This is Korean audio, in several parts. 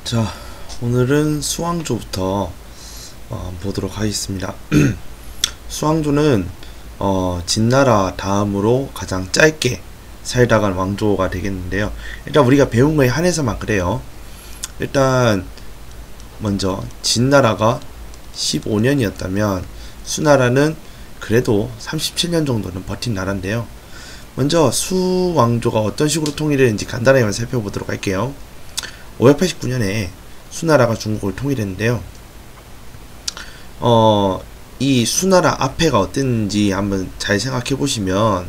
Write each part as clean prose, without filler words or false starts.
자, 오늘은 수왕조부터 보도록 하겠습니다. 수왕조는 진나라 다음으로 가장 짧게 살다간 왕조가 되겠는데요. 일단 우리가 배운 거에 한해서만 그래요. 일단 먼저 진나라가 15년이었다면 수나라는 그래도 37년 정도는 버틴 나라인데요. 먼저 수왕조가 어떤 식으로 통일했는지 간단하게 살펴보도록 할게요. 589년에 수나라가 중국을 통일했는데요. 이 수나라 앞에가 어땠는지 한번 잘 생각해 보시면,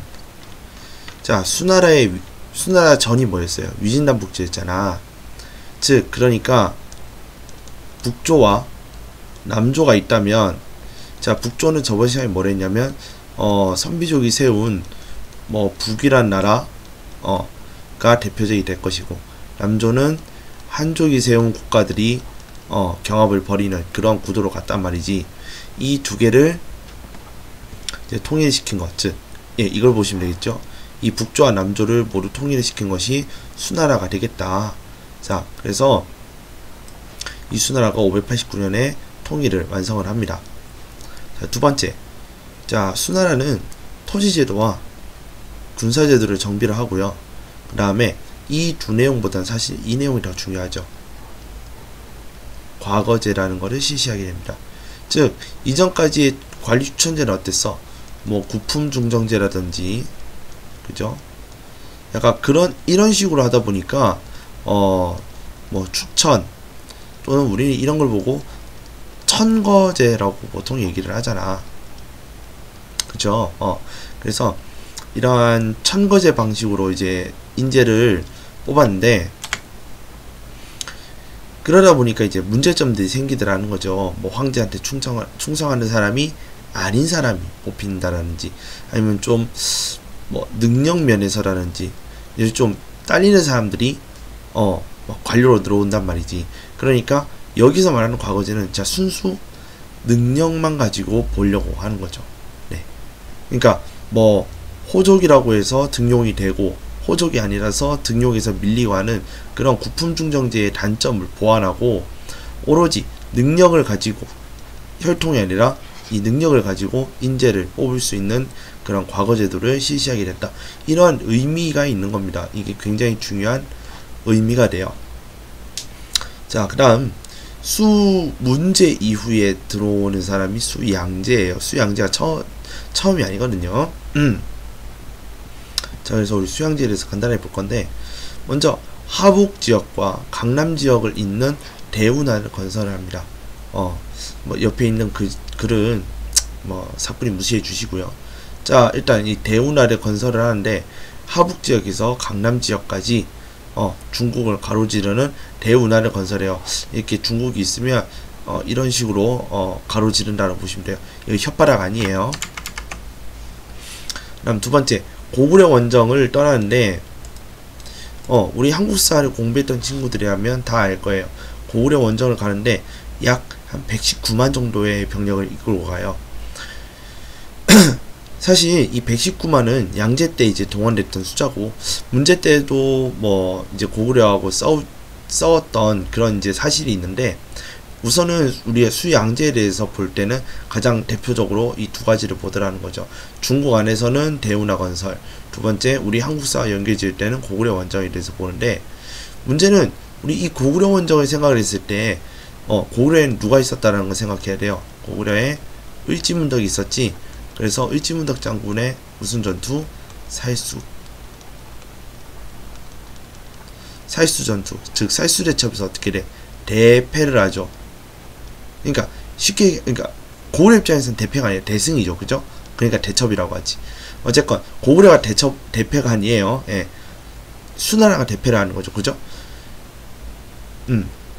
자, 수나라 전이 뭐였어요? 위진남북조였잖아. 즉, 그러니까 북조와 남조가 있다면, 자, 북조는 저번 시간에 뭘 했냐면, 선비족이 세운 북이란 나라가 대표적이 될 것이고, 남조는 한족이 세운 국가들이 경합을 벌이는 그런 구도로 갔단 말이지. 이 두 개를 이제 통일시킨 것, 즉, 이걸 보시면 되겠죠. 이 북조와 남조를 모두 통일시킨 것이 수나라가 되겠다. 자, 그래서 이 수나라가 589년에 통일을 완성을 합니다. 자, 두 번째, 자, 수나라는 토지제도와 군사제도를 정비를 하고요. 그 다음에 이 두 내용보다는 사실 이 내용이 더 중요하죠. 과거제라는 것을 실시하게 됩니다. 즉, 이전까지의 관리 추천제는 어땠어? 구품중정제라든지, 그죠? 약간 이런 식으로 하다 보니까, 추천, 또는 우리는 이런 걸 보고 천거제라고 보통 얘기를 하잖아. 그죠? 그래서 이러한 천거제 방식으로 이제 인재를 뽑았는데, 그러다 보니까 이제 문제점들이 생기더라는 거죠. 황제한테 충성하는 사람이 아닌 사람이 뽑힌다라든지, 아니면 좀 능력 면에서라든지 이제 좀 딸리는 사람들이 관료로 들어온단 말이지. 그러니까 여기서 말하는 과거제는 진짜 순수 능력만 가지고 보려고 하는 거죠. 네. 그러니까 호족이라고 해서 등용이 되고 호족이 아니라서 등용에서 밀리고 하는 그런 구품중정제의 단점을 보완하고, 오로지 능력을 가지고, 혈통이 아니라 이 능력을 가지고 인재를 뽑을 수 있는 그런 과거제도를 실시하게 됐다. 이러한 의미가 있는 겁니다. 이게 굉장히 중요한 의미가 돼요. 자, 그 다음 수문제 이후에 들어오는 사람이 수양제예요. 수양제가 처음이 아니거든요. 자, 그래서 우리 수양제에 대해서 간단하게 볼 건데, 먼저 하북 지역과 강남 지역을 잇는 대운하를 건설을 합니다. 옆에 있는 글은 사뿐히 무시해 주시고요. 자, 일단 이 대운하를 건설을 하는데, 하북 지역에서 강남 지역까지 중국을 가로지르는 대운하를 건설해요. 이렇게 중국이 있으면 이런 식으로 가로지른다고 보시면 돼요. 이거 혓바닥 아니에요. 그다음 두 번째, 고구려 원정을 떠나는데, 우리 한국사를 공부했던 친구들이라면 다 알 거예요. 고구려 원정을 가는데 약 한 119만 정도의 병력을 이끌고 가요. 사실 이 119만은 양제 때 이제 동원됐던 숫자고, 문제 때도 이제 고구려하고 싸웠던 그런 이제 사실이 있는데, 우선은 우리의 수양제에 대해서 볼 때는 가장 대표적으로 이 두 가지를 보더라는 거죠. 중국 안에서는 대운하 건설, 두 번째 우리 한국사와 연결 지을 때는 고구려 원정에 대해서 보는데, 문제는 우리 이 고구려 원정을 생각을 했을 때 고구려에는 누가 있었다라는 걸 생각해야 돼요. 고구려에 을지문덕이 있었지. 그래서 을지문덕 장군의 무슨 전투? 살수 전투, 즉 살수대첩에서 어떻게 돼? 대패를 하죠. 그러니까 고구려 입장에서는 대패가 아니라 대승이죠. 그죠? 그러니까 대첩이라고 하지. 어쨌건 고구려가 대패가 아니에요. 수나라가 대패를 하는 거죠. 그죠?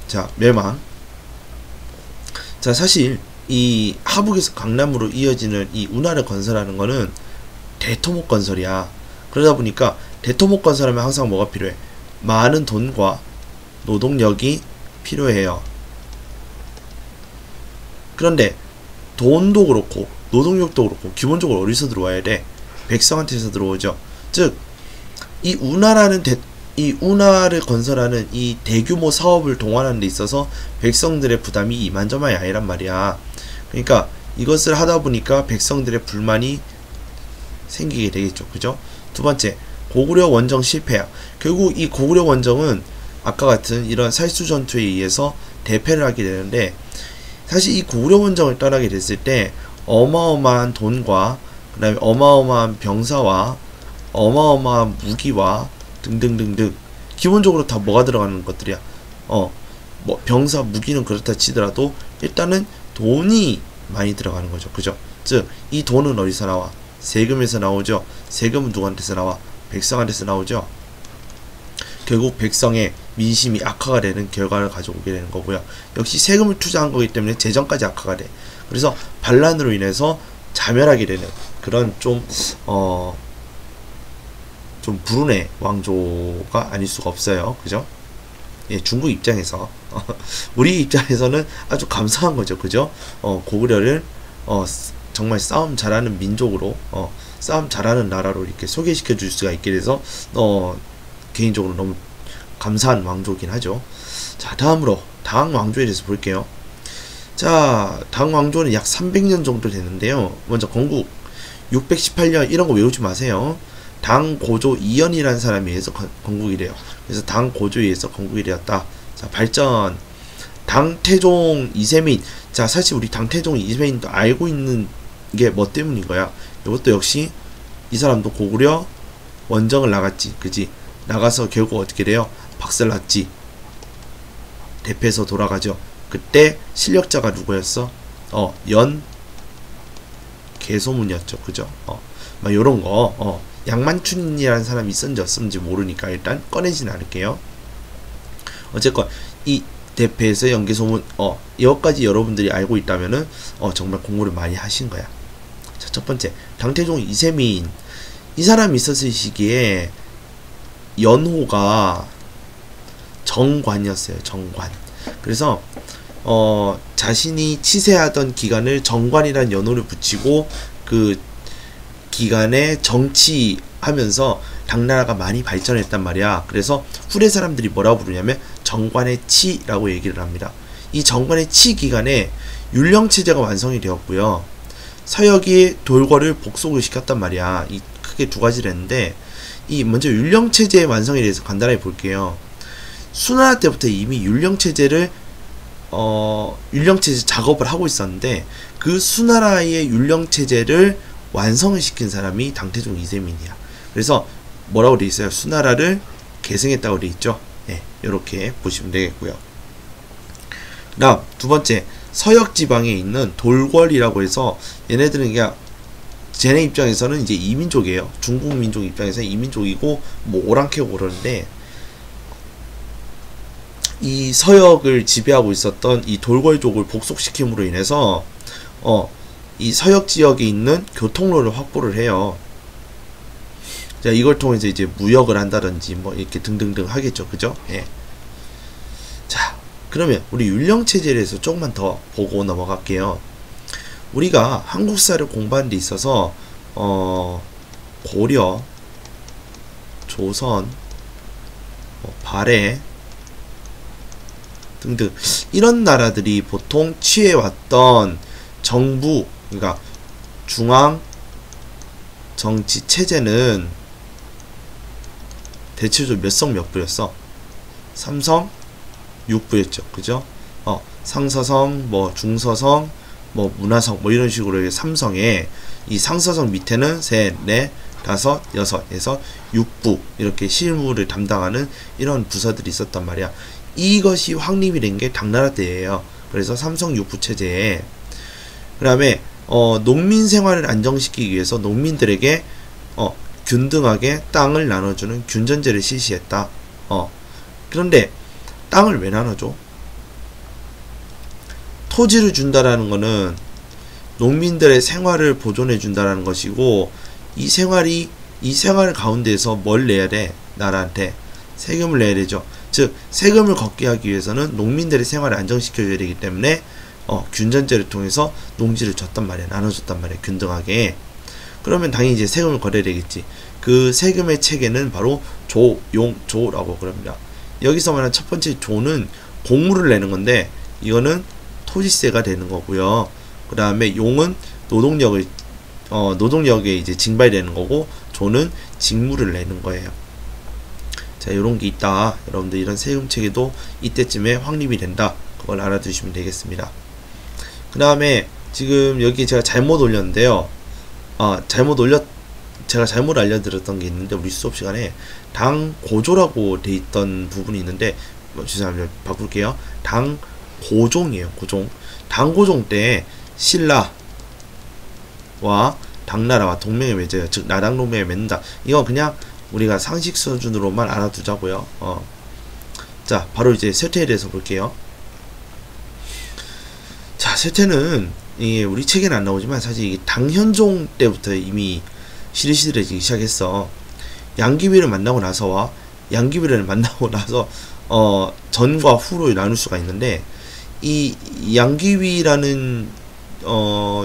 자, 멸망. 자, 사실 이 하북에서 강남으로 이어지는 이 운하를 건설하는 거는 대토목 건설이야. 그러다 보니까 대토목 건설하면 항상 뭐가 필요해? 많은 돈과 노동력이 필요해요. 그런데 돈도 그렇고 노동력도 그렇고 기본적으로 어디서 들어와야 돼? 백성한테서 들어오죠. 즉, 이 운하라는 이 운하를 건설하는 이 대규모 사업을 동원하는 데 있어서 백성들의 부담이 이만저만이 아니란 말이야. 그러니까 이것을 하다 보니까 백성들의 불만이 생기게 되겠죠. 그죠? 두 번째, 고구려 원정 실패야. 결국 이 고구려 원정은 아까 같은 이런 살수 전투에 의해서 대패를 하게 되는데, 사실 이 고구려 원정을 떠나게 됐을 때 어마어마한 돈과 그 다음에 어마어마한 병사와 어마어마한 무기와 등등등등, 기본적으로 다 뭐가 들어가는 것들이야. 뭐 병사 무기는 그렇다 치더라도 일단은 돈이 많이 들어가는 거죠. 그죠? 즉 이 돈은 어디서 나와? 세금에서 나오죠. 세금은 누구한테서 나와? 백성한테서 나오죠. 결국 백성의 민심이 악화가 되는 결과를 가져오게 되는 거고요. 역시 세금을 투자한 거기 때문에 재정까지 악화가 돼. 그래서 반란으로 인해서 자멸하게 되는 그런 좀 불운의 왕조가 아닐 수가 없어요. 그죠? 예, 중국 입장에서 우리 입장에서는 아주 감사한 거죠. 그죠? 고구려를 정말 싸움 잘하는 민족으로, 싸움 잘하는 나라로 이렇게 소개시켜 줄 수가 있게 돼서 개인적으로 너무 감사한 왕조긴 하죠. 자, 다음으로 당황 왕조에 대해서 볼게요. 자, 당황 왕조는 약 300년 정도 되는데요. 먼저 건국 618년, 이런 거 외우지 마세요. 당 고조 이연이라는 사람에 의해서 건국이 돼요. 그래서 당 고조에 의해서 건국이 되었다. 자, 발전. 당태종 이세민. 자, 사실 우리 당태종 이세민도 알고 있는 게 뭐 때문인 거야? 이것도 역시 이 사람도 고구려 원정을 나갔지. 그지? 나가서 결국 어떻게 돼요? 박살났지. 대패해서 돌아가죠. 그때 실력자가 누구였어? 개소문이었죠. 그죠? 막 요런 거, 양만춘이라는 사람이 있었는지 없었는지 모르니까 일단 꺼내진 않을게요. 어쨌건 이 대패에서 연개소문, 이것까지 여러분들이 알고 있다면은 정말 공부를 많이 하신 거야. 자, 첫 번째, 당태종 이세민. 이 사람이 있었을 시기에 연호가 정관이었어요. 정관. 그래서 자신이 치세하던 기간을 정관이라는 연호를 붙이고 그 기간에 정치하면서 당나라가 많이 발전했단 말이야. 그래서 후대 사람들이 뭐라고 부르냐면 정관의 치라고 얘기를 합니다. 이 정관의 치 기간에 율령체제가 완성이 되었고요. 서역이 돌궐을 복속을 시켰단 말이야. 이 크게 두 가지를 했는데, 이 먼저 율령체제의 완성에 대해서 간단하게 볼게요. 수나라 때부터 이미 율령체제 작업을 하고 있었는데, 그 수나라의 율령체제를 완성을 시킨 사람이 당태종 이세민이야. 그래서 뭐라고 돼 있어요? 수나라를 계승했다고 돼 있죠. 네, 이렇게 보시면 되겠고요. 다음 두 번째, 서역 지방에 있는 돌궐이라고 해서 얘네들은 그냥 쟤네 입장에서는 이제 이민족이에요. 중국 민족 입장에서 이민족이고 뭐 오랑캐고 그러는데, 이 서역을 지배하고 있었던 이 돌궐족을 복속시킴으로 인해서 이 서역 지역에 있는 교통로를 확보를 해요. 자, 이걸 통해서 이제 무역을 한다든지 뭐 이렇게 등등등 하겠죠. 그죠? 예. 자, 그러면 우리 율령체제에 대해서 조금만 더 보고 넘어갈게요. 우리가 한국사를 공부하는 데 있어서 고려, 조선, 발해 등등 이런 나라들이 보통 취해왔던 정부, 그러니까 중앙 정치 체제는 대체적으로 몇 성 몇 부였어? 3성 6부였죠. 그죠? 상서성, 뭐 중서성, 뭐 문화성, 뭐 이런 식으로 3성에 이 상서성 밑에는 셋, 넷, 다섯, 여섯에서 6부 이렇게 실무를 담당하는 이런 부서들이 있었단 말이야. 이것이 확립이 된 게 당나라 때예요. 그래서 3성 6부 체제에, 그 다음에 농민 생활을 안정시키기 위해서 농민들에게 균등하게 땅을 나눠주는 균전제를 실시했다. 그런데 땅을 왜 나눠줘? 토지를 준다라는 거는 농민들의 생활을 보존해 준다라는 것이고, 이 생활 가운데에서 뭘 내야 돼? 나라한테 세금을 내야 되죠. 즉 세금을 걷게 하기 위해서는 농민들의 생활을 안정시켜줘야 되기 때문에 균전제를 통해서 농지를 줬단 말이야. 나눠줬단 말이야. 균등하게. 그러면 당연히 이제 세금을 거둬야 되겠지. 그 세금의 체계는 바로 조용조라고 그럽니다. 여기서 말하는 첫 번째 조는 공물을 내는 건데 이거는 토지세가 되는 거고요. 그 다음에 용은 노동력에 이제 징발이 되는 거고, 조는 직무를 내는 거예요. 자, 요런 게 있다. 여러분들 이런 세금 체계도 이때쯤에 확립이 된다. 그걸 알아두시면 되겠습니다. 그 다음에 지금 여기 제가 잘못 올렸는데요. 제가 잘못 알려드렸던 게 있는데, 우리 수업 시간에 당고조라고 돼 있던 부분이 있는데, 죄송합니다. 바꿀게요. 당고종이에요. 고종. 당고종 때 신라와 당나라와 동맹을 맺어요. 즉 나당 동맹을 맺는다. 이건 그냥 우리가 상식 수준으로만 알아두자고요. 자, 바로 이제 쇠퇴에 대해서 볼게요. 자, 쇠퇴는 이게 우리 책에는 안 나오지만 사실 이게 당현종 때부터 이미 시들해지기 시작했어. 양귀비를 만나고 나서와 양귀비를 만나고 나서 전과 후로 나눌 수가 있는데, 이 양귀비라는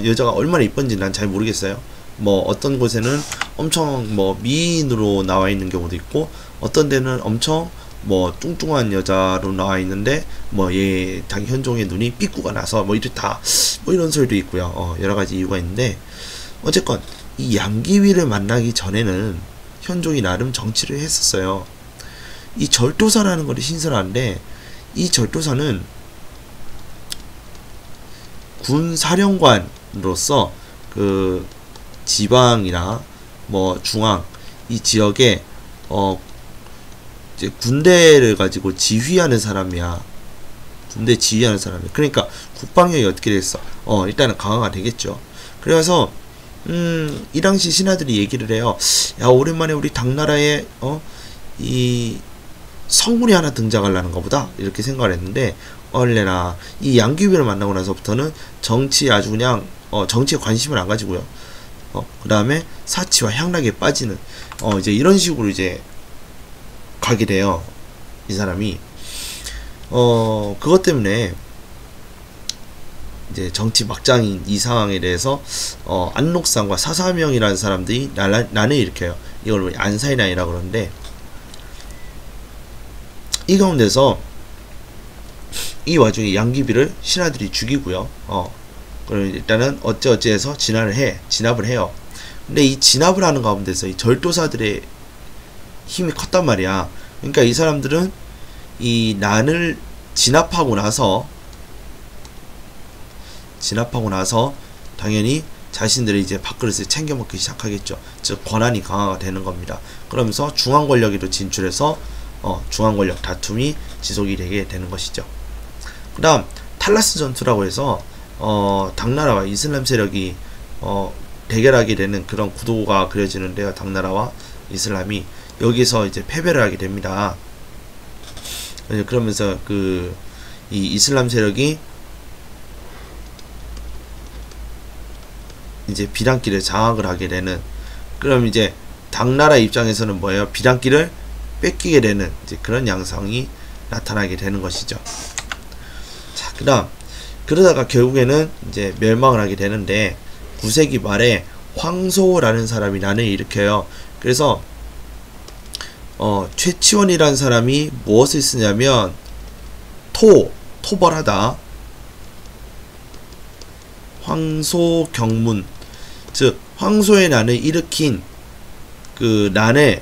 여자가 얼마나 이쁜지 난 잘 모르겠어요. 뭐 어떤 곳에는 엄청 뭐 미인으로 나와 있는 경우도 있고, 어떤 데는 엄청 뭐 뚱뚱한 여자로 나와 있는데 뭐 얘 당현종의 눈이 삐꾸가 나서 뭐 이렇다 뭐 이런 소리도 있고요. 여러 가지 이유가 있는데, 어쨌건 이 양귀비를 만나기 전에는 현종이 나름 정치를 했었어요. 이 절도사라는 것이 신선한데, 이 절도사는 군 사령관으로서 그 지방이나 뭐 중앙 이 지역에 이제 군대를 가지고 지휘하는 사람이야. 군대 지휘하는 사람이야. 그러니까 국방력이 어떻게 됐어? 일단은 강화가 되겠죠. 그래서 이 당시 신하들이 얘기를 해요. 야, 오랜만에 우리 당나라에 이 성군이 하나 등장하려는가 보다, 이렇게 생각을 했는데, 얼레나 이 양귀비를 만나고 나서부터는 정치에 아주 그냥 정치에 관심을 안 가지고요. 그 다음에 사치와 향락에 빠지는 이제 이런 식으로 이제 가게 돼요. 이 사람이 그것 때문에 이제 정치 막장인 이 상황에 대해서 안록상과 사사명이라는 사람들이 난을 일으켜요. 이걸 안사이난이라고 그러는데, 이 가운데서 이 와중에 양귀비를 신하들이 죽이고요. 그럼 일단은 어찌어찌해서 진압을 해요. 근데 이 진압을 하는 가운데서 이 절도사들의 힘이 컸단 말이야. 그러니까 이 사람들은 이 난을 진압하고 나서 당연히 자신들의 이제 밥그릇을 챙겨 먹기 시작하겠죠. 즉 권한이 강화가 되는 겁니다. 그러면서 중앙 권력에도 진출해서 중앙 권력 다툼이 지속이 되게 되는 것이죠. 그 다음 탈라스 전투라고 해서 당나라와 이슬람 세력이 대결하게 되는 그런 구도가 그려지는데요. 당나라와 이슬람이 여기서 이제 패배를 하게 됩니다. 그러면서 이 이슬람 세력이 이제 비단길을 장악을 하게 되는, 그럼 이제 당나라 입장에서는 뭐예요? 비단길을 뺏기게 되는 이제 그런 양상이 나타나게 되는 것이죠. 자, 그다음 그러다가 결국에는 이제 멸망을 하게 되는데, 9세기 말에 황소라는 사람이 난을 일으켜요. 그래서 최치원이라는 사람이 무엇을 쓰냐면 토벌하다, 황소경문, 즉 황소의 난을 일으킨 그 난에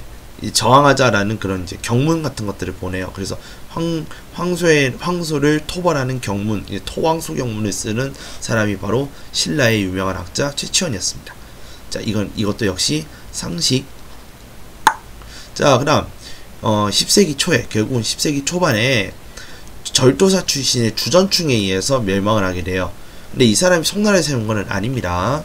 저항하자라는 그런 이제 경문 같은 것들을 보내요. 그래서 황소를 토벌하는 경문, 토황소 경문을 쓰는 사람이 바로 신라의 유명한 학자 최치원이었습니다. 자, 이것도 역시 상식. 자, 그다음 10세기 초에, 결국은 10세기 초반에 절도사 출신의 주전충에 의해서 멸망을 하게 돼요. 근데 이 사람이 송나라에 세운 것은 아닙니다.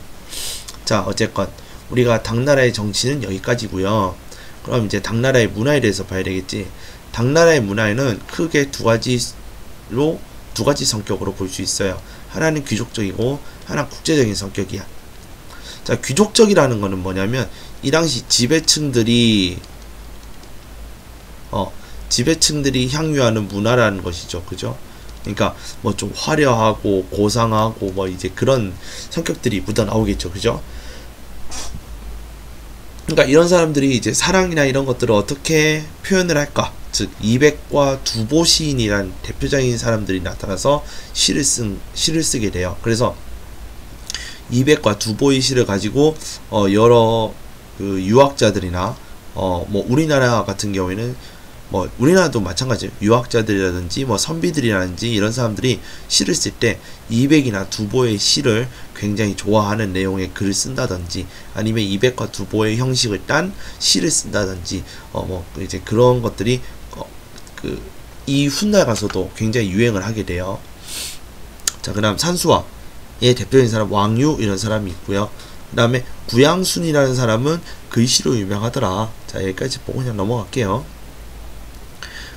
자, 어쨌건 우리가 당나라의 정치는 여기까지고요. 그럼 이제 당나라의 문화에 대해서 봐야 되겠지. 당나라의 문화에는 크게 두 가지 성격으로 볼 수 있어요. 하나는 귀족적이고 하나는 국제적인 성격이야. 자, 귀족적이라는 거는 뭐냐면 이 당시 지배층들이 향유하는 문화라는 것이죠. 그죠? 그러니까 뭐 좀 화려하고 고상하고 뭐 이제 그런 성격들이 묻어 나오겠죠. 그죠? 그러니까 이런 사람들이 이제 사랑이나 이런 것들을 어떻게 표현을 할까? 즉 이백과 두보 시인이란 대표적인 사람들이 나타나서 시를 쓰게 돼요. 그래서 이백과 두보의 시를 가지고 여러 그 유학자들이나 뭐 우리나라 같은 경우에는 뭐 우리나라도 마찬가지예요. 유학자들이라든지 뭐 선비들이라든지 이런 사람들이 시를 쓸 때 이백이나 두보의 시를 굉장히 좋아하는 내용의 글을 쓴다든지 아니면 이백과 두보의 형식을 딴 시를 쓴다든지 뭐 이제 그런 것들이 이 훗날 가서도 굉장히 유행을 하게 돼요. 자, 그다음 산수화의 대표적인 사람 왕유 이런 사람이 있고요. 그 다음에 구양순이라는 사람은 글씨로 유명하더라. 자, 여기까지 보고 그냥 넘어갈게요.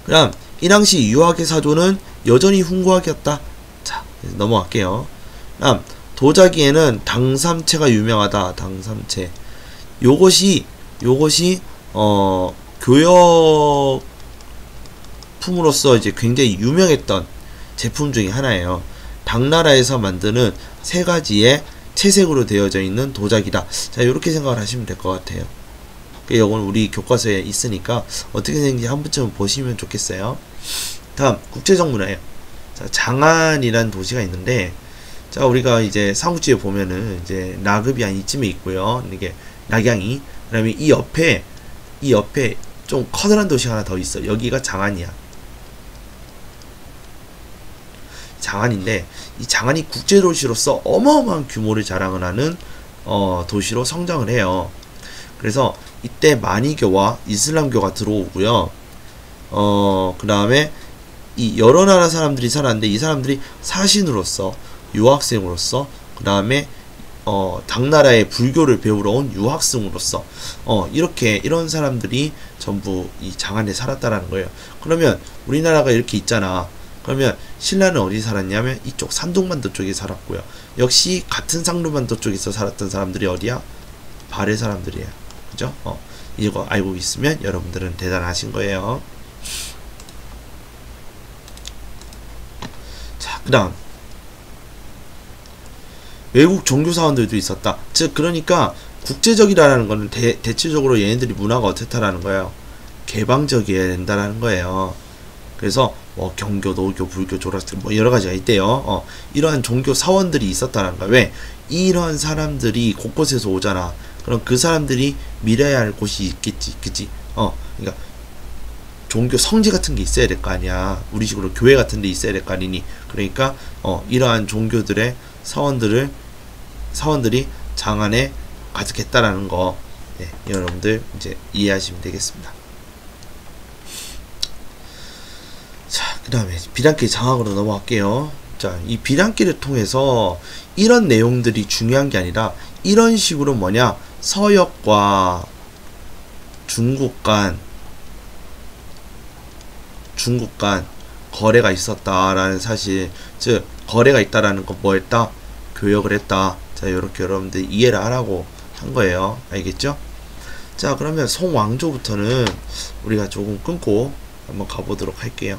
그 다음 이 당시 유학의 사조는 여전히 훈구학이었다. 자, 넘어갈게요. 그 다음 도자기에는 당삼채가 유명하다. 당삼채 요것이 교역품으로서 이제 굉장히 유명했던 제품 중에 하나예요. 당나라에서 만드는 세 가지의 채색으로 되어져 있는 도자기다. 자, 이렇게 생각을 하시면 될 것 같아요. 이건 우리 교과서에 있으니까 어떻게 생긴지 한 번쯤 보시면 좋겠어요. 다음 국제적 문화예요. 자, 장안이라는 도시가 있는데, 자, 우리가 이제 삼국지에 보면은 이제 나급이 한 이쯤에 있고요. 이게 낙양이. 그다음에 이 옆에 좀 커다란 도시가 하나 더 있어. 여기가 장안이야. 장안인데 이 장안이 국제도시로서 어마어마한 규모를 자랑을 하는 도시로 성장을 해요. 그래서 이때 마니교와 이슬람교가 들어오고요. 그 다음에 이 여러 나라 사람들이 살았는데 이 사람들이 사신으로서 유학생으로서 그 다음에 당나라의 불교를 배우러 온 유학생으로서 이런 사람들이 전부 이 장안에 살았다라는 거예요. 그러면 우리나라가 이렇게 있잖아. 그러면 신라는 어디 살았냐면 이쪽 산둥반도 쪽에 살았고요. 역시 같은 상루반도 쪽에서 살았던 사람들이 어디야? 발해 사람들이에요. 그죠? 이거 알고 있으면 여러분들은 대단하신 거예요. 자, 그 다음 외국 종교사원들도 있었다. 즉 그러니까 국제적이라는 거는 대체적으로 얘네들이 문화가 어떻다라는 거예요. 개방적이어야 된다라는 거예요. 그래서 뭐 경교, 노교, 불교, 조라스트 뭐 여러 가지가 있대요. 이러한 종교 사원들이 있었다는 거야. 왜? 이러한 사람들이 곳곳에서 오잖아. 그럼 그 사람들이 밀어야 할 곳이 있겠지, 그치? 그러니까 종교 성지 같은 게 있어야 될 거 아니야. 우리 식으로 교회 같은 데 있어야 될 거 아니니. 그러니까 이러한 종교들의 사원들이 장안에 가득했다라는 거, 네, 여러분들 이제 이해하시면 되겠습니다. 자, 그 다음에 비단길 장학으로 넘어갈게요. 자, 이 비단길을 통해서 이런 내용들이 중요한 게 아니라 이런 식으로 뭐냐, 서역과 중국 간 거래가 있었다라는 사실, 즉 거래가 있다라는 건 뭐했다? 교역을 했다. 자, 이렇게 여러분들 이해를 하라고 한 거예요. 알겠죠? 자, 그러면 송왕조부터는 우리가 조금 끊고 한번 가보도록 할게요.